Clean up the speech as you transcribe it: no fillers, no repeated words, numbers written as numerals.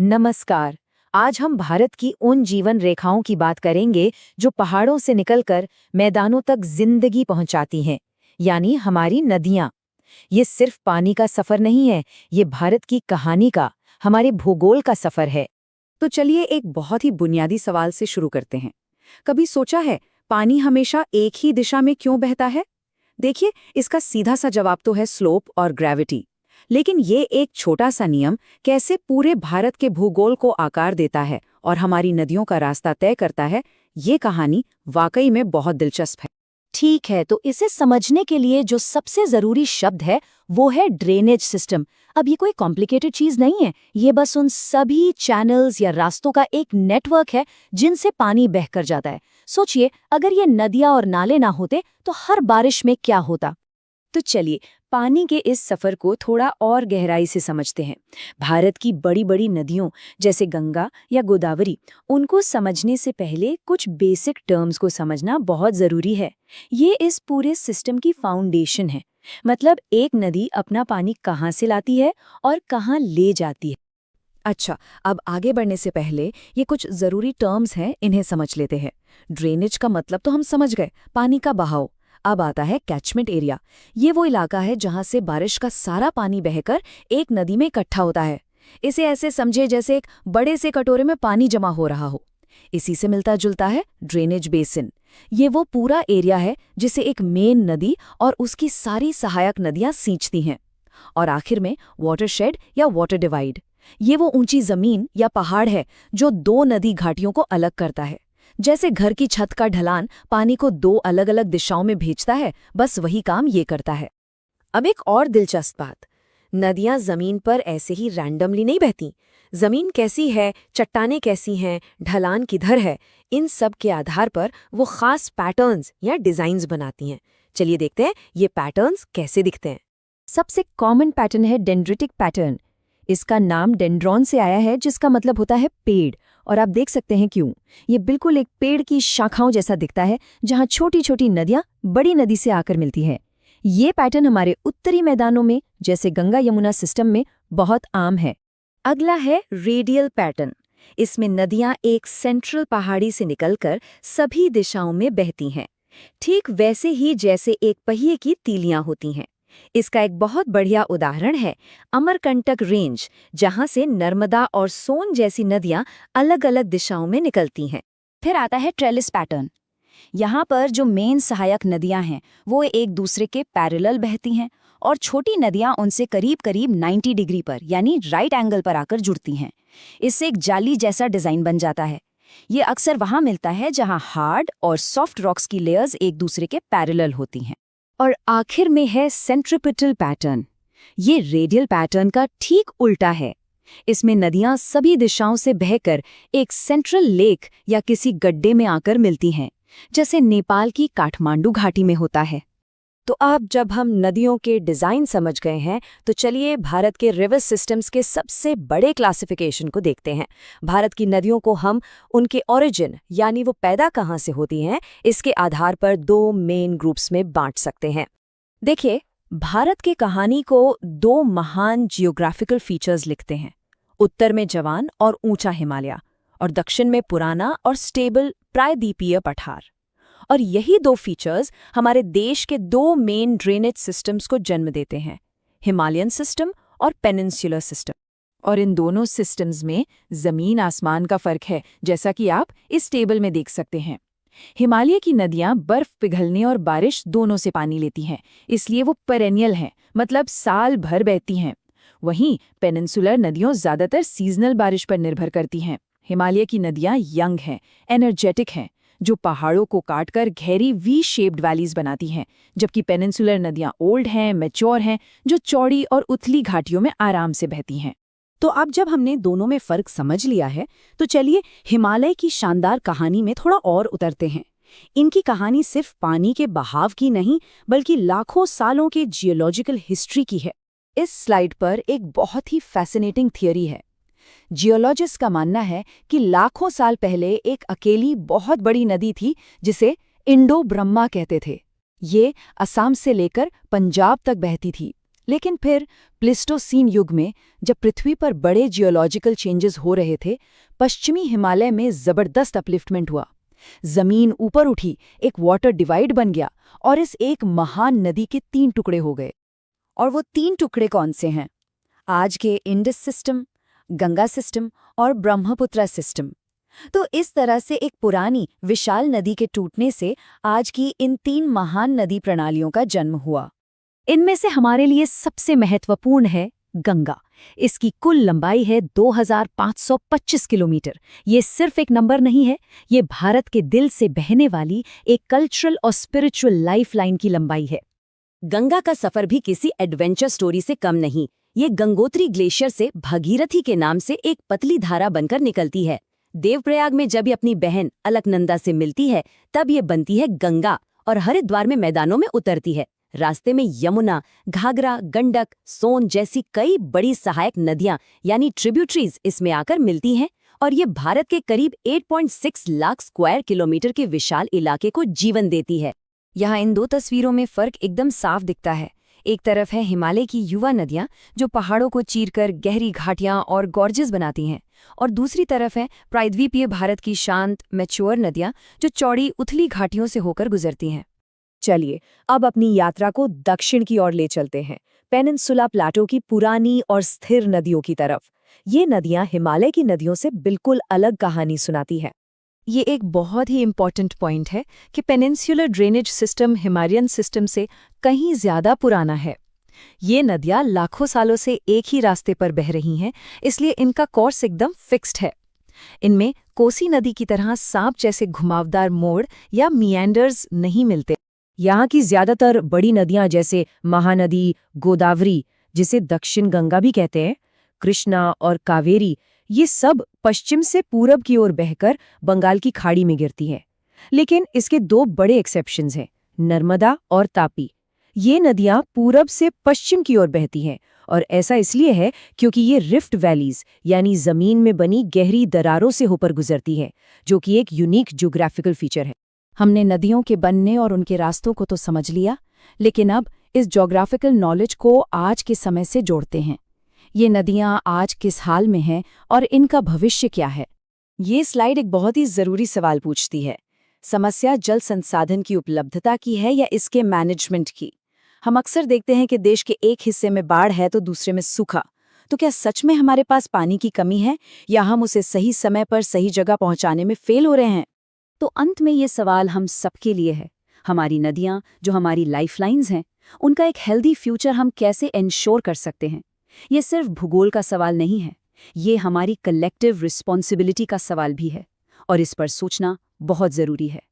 नमस्कार। आज हम भारत की उन जीवन रेखाओं की बात करेंगे जो पहाड़ों से निकलकर मैदानों तक जिंदगी पहुंचाती हैं, यानी हमारी नदियां। ये सिर्फ पानी का सफर नहीं है, ये भारत की कहानी का, हमारे भूगोल का सफर है। तो चलिए एक बहुत ही बुनियादी सवाल से शुरू करते हैं। कभी सोचा है पानी हमेशा एक ही दिशा में क्यों बहता है? देखिए, इसका सीधा सा जवाब तो है स्लोप और ग्रेविटी। लेकिन ये एक छोटा सा नियम कैसे पूरे भारत के भूगोल को आकार देता है और हमारी नदियों का रास्ता तय करता है, ये कहानी वाकई में बहुत दिलचस्प है। ठीक है, तो इसे समझने के लिए जो सबसे जरूरी शब्द है वो है ड्रेनेज सिस्टम। अब ये कोई कॉम्प्लिकेटेड चीज नहीं है, ये बस उन सभी चैनल्स या रास्तों का एक नेटवर्क है जिनसे पानी बहकर जाता है। सोचिए, अगर ये नदियां और नाले ना होते तो हर बारिश में क्या होता। तो चलिए पानी के इस सफर को थोड़ा और गहराई से समझते हैं। भारत की बड़ी बड़ी नदियों जैसे गंगा या गोदावरी, उनको समझने से पहले कुछ बेसिक टर्म्स को समझना बहुत जरूरी है। ये इस पूरे सिस्टम की फाउंडेशन है। मतलब एक नदी अपना पानी कहाँ से लाती है और कहाँ ले जाती है। अच्छा, अब आगे बढ़ने से पहले ये कुछ जरूरी टर्म्स हैं, इन्हें समझ लेते हैं। ड्रेनेज का मतलब तो हम समझ गए, पानी का बहाव। अब आता है कैचमेंट एरिया। ये वो इलाका है जहां से बारिश का सारा पानी बहकर एक नदी में इकट्ठा होता है। इसे ऐसे समझे जैसे एक बड़े से कटोरे में पानी जमा हो रहा हो। इसी से मिलता जुलता है ड्रेनेज बेसिन। ये वो पूरा एरिया है जिसे एक मेन नदी और उसकी सारी सहायक नदियां सींचती हैं। और आखिर में वाटरशेड या वाटर डिवाइड। ये वो ऊंची जमीन या पहाड़ है जो दो नदी घाटियों को अलग करता है। जैसे घर की छत का ढलान पानी को दो अलग अलग दिशाओं में भेजता है, बस वही काम ये करता है। अब एक और दिलचस्प बात, नदियां जमीन पर ऐसे ही रैंडमली नहीं बहती। जमीन कैसी है, चट्टानें कैसी हैं, ढलान किधर है, इन सब के आधार पर वो खास पैटर्न्स या डिजाइन्स बनाती हैं। चलिए देखते हैं ये पैटर्न्स कैसे दिखते हैं। सबसे कॉमन पैटर्न है डेंड्रिटिक पैटर्न। इसका नाम डेंड्रॉन से आया है, जिसका मतलब होता है पेड़। और आप देख सकते हैं क्यों। ये बिल्कुल एक पेड़ की शाखाओं जैसा दिखता है, जहां छोटी छोटी नदियां बड़ी नदी से आकर मिलती हैं। ये पैटर्न हमारे उत्तरी मैदानों में जैसे गंगा यमुना सिस्टम में बहुत आम है। अगला है रेडियल पैटर्न। इसमें नदियां एक सेंट्रल पहाड़ी से निकलकर सभी दिशाओं में बहती हैं, ठीक वैसे ही जैसे एक पहिए की तीलियां होती हैं। इसका एक बहुत बढ़िया उदाहरण है अमरकंटक रेंज, जहां से नर्मदा और सोन जैसी नदियां अलग अलग दिशाओं में निकलती हैं। फिर आता है ट्रेलिस पैटर्न। यहाँ पर जो मेन सहायक नदियां हैं वो एक दूसरे के पैरेलल बहती हैं और छोटी नदियां उनसे करीब करीब 90 डिग्री पर यानी राइट एंगल पर आकर जुड़ती हैं। इससे एक जाली जैसा डिजाइन बन जाता है। ये अक्सर वहां मिलता है जहां हार्ड और सॉफ्ट रॉक्स की लेयर्स एक दूसरे के पैरेलल होती हैं। और आखिर में है सेंट्रिपिटल पैटर्न। ये रेडियल पैटर्न का ठीक उल्टा है। इसमें नदियां सभी दिशाओं से बहकर एक सेंट्रल लेक या किसी गड्ढे में आकर मिलती हैं, जैसे नेपाल की काठमांडू घाटी में होता है। तो अब जब हम नदियों के डिजाइन समझ गए हैं, तो चलिए भारत के रिवर सिस्टम्स के सबसे बड़े क्लासिफिकेशन को देखते हैं। भारत की नदियों को हम उनके ओरिजिन यानी वो पैदा कहाँ से होती हैं, इसके आधार पर दो मेन ग्रुप्स में बांट सकते हैं। देखिए, भारत की कहानी को दो महान जियोग्राफिकल फीचर्स लिखते हैं। उत्तर में जवान और ऊंचा हिमालय, और दक्षिण में पुराना और स्टेबल प्रायद्वीपीय पठार। और यही दो फीचर्स हमारे देश के दो मेन ड्रेनेज सिस्टम्स को जन्म देते हैं, हिमालयन सिस्टम और पेनिनसुलर सिस्टम। और इन दोनों सिस्टम्स में जमीन आसमान का फर्क है, जैसा कि आप इस टेबल में देख सकते हैं। हिमालय की नदियां बर्फ पिघलने और बारिश दोनों से पानी लेती हैं, इसलिए वो पेरेनियल हैं, मतलब साल भर बहती हैं। वहीं पेनिनसुलर नदियों ज्यादातर सीजनल बारिश पर निर्भर करती हैं। हिमालय की नदियां यंग हैं, एनर्जेटिक हैं, जो पहाड़ों को काटकर गहरी वी शेप्ड वैलीज बनाती हैं, जबकि पेनिनसुलर नदियां ओल्ड हैं, मैच्योर हैं, जो चौड़ी और उथली घाटियों में आराम से बहती हैं। तो अब जब हमने दोनों में फर्क समझ लिया है, तो चलिए हिमालय की शानदार कहानी में थोड़ा और उतरते हैं। इनकी कहानी सिर्फ पानी के बहाव की नहीं, बल्कि लाखों सालों के जियोलॉजिकल हिस्ट्री की है। इस स्लाइड पर एक बहुत ही फैसिनेटिंग थियरी है। जियोलॉजिस्ट का मानना है कि लाखों साल पहले एक अकेली बहुत बड़ी नदी थी जिसे इंडो ब्रह्मा कहते थे। ये असम से लेकर पंजाब तक बहती थी। लेकिन फिर प्लिस्टोसीन युग में जब पृथ्वी पर बड़े जियोलॉजिकल चेंजेस हो रहे थे, पश्चिमी हिमालय में जबरदस्त अपलिफ्टमेंट हुआ। जमीन ऊपर उठी, एक वाटर डिवाइड बन गया और इस एक महान नदी के 3 टुकड़े हो गए। और वो 3 टुकड़े कौन से हैं? आज के इंडस सिस्टम, गंगा सिस्टम और ब्रह्मपुत्र सिस्टम। तो इस तरह से एक पुरानी विशाल नदी के टूटने से आज की इन 3 महान नदी प्रणालियों का जन्म हुआ। इनमें से हमारे लिए सबसे महत्वपूर्ण है गंगा। इसकी कुल लंबाई है 2525 किलोमीटर। ये सिर्फ एक नंबर नहीं है, ये भारत के दिल से बहने वाली एक कल्चरल और स्पिरिचुअल लाइफलाइन की लंबाई है। गंगा का सफर भी किसी एडवेंचर स्टोरी से कम नहीं। ये गंगोत्री ग्लेशियर से भागीरथी के नाम से एक पतली धारा बनकर निकलती है। देवप्रयाग में जब ये अपनी बहन अलकनंदा से मिलती है, तब ये बनती है गंगा और हरिद्वार में मैदानों में उतरती है। रास्ते में यमुना, घाघरा, गंडक, सोन जैसी कई बड़ी सहायक नदियां यानी ट्रिब्यूटरीज इसमें आकर मिलती हैं और ये भारत के करीब 8.6 लाख स्क्वायर किलोमीटर के विशाल इलाके को जीवन देती है। यहाँ इन 2 तस्वीरों में फर्क एकदम साफ दिखता है। एक तरफ है हिमालय की युवा नदियां जो पहाड़ों को चीरकर गहरी घाटियां और गॉर्जेस बनाती हैं, और दूसरी तरफ है प्रायद्वीपीय भारत की शांत मैच्योर नदियां जो चौड़ी उथली घाटियों से होकर गुजरती हैं। चलिए अब अपनी यात्रा को दक्षिण की ओर ले चलते हैं, पेनिनसुला प्लाटो की पुरानी और स्थिर नदियों की तरफ। ये नदियां हिमालय की नदियों से बिल्कुल अलग कहानी सुनाती है। ये एक बहुत ही इम्पॉर्टेंट पॉइंट है कि peninsular drainage system Himalayan system से कहीं ज्यादा पुराना है। ये नदियां लाखों सालों से एक ही रास्ते पर बह रही हैं, इसलिए इनका कोर्स एकदम फिक्स्ड है। इनमें कोसी नदी की तरह सांप जैसे घुमावदार मोड़ या मिएंडर्स नहीं मिलते। यहाँ की ज्यादातर बड़ी नदियां जैसे महानदी, गोदावरी, जिसे दक्षिण गंगा भी कहते हैं, कृष्णा और कावेरी, ये सब पश्चिम से पूरब की ओर बहकर बंगाल की खाड़ी में गिरती हैं। लेकिन इसके 2 बड़े एक्सेप्शंस हैं, नर्मदा और तापी। ये नदियां पूरब से पश्चिम की ओर बहती हैं और ऐसा इसलिए है क्योंकि ये रिफ्ट वैलीज यानी जमीन में बनी गहरी दरारों से होकर गुजरती हैं, जो कि एक यूनिक ज्योग्राफिकल फीचर है। हमने नदियों के बनने और उनके रास्तों को तो समझ लिया, लेकिन अब इस ज्योग्राफिकल नॉलेज को आज के समय से जोड़ते हैं। ये नदियां आज किस हाल में हैं और इनका भविष्य क्या है? ये स्लाइड एक बहुत ही जरूरी सवाल पूछती है। समस्या जल संसाधन की उपलब्धता की है या इसके मैनेजमेंट की? हम अक्सर देखते हैं कि देश के एक हिस्से में बाढ़ है तो दूसरे में सूखा। तो क्या सच में हमारे पास पानी की कमी है या हम उसे सही समय पर सही जगह पहुंचाने में फेल हो रहे हैं? तो अंत में ये सवाल हम सबके लिए है। हमारी नदियां जो हमारी लाइफलाइंस हैं, उनका एक हेल्दी फ्यूचर हम कैसे एंश्योर कर सकते हैं? ये सिर्फ भूगोल का सवाल नहीं है, ये हमारी कलेक्टिव रिस्पॉन्सिबिलिटी का सवाल भी है और इस पर सोचना बहुत जरूरी है।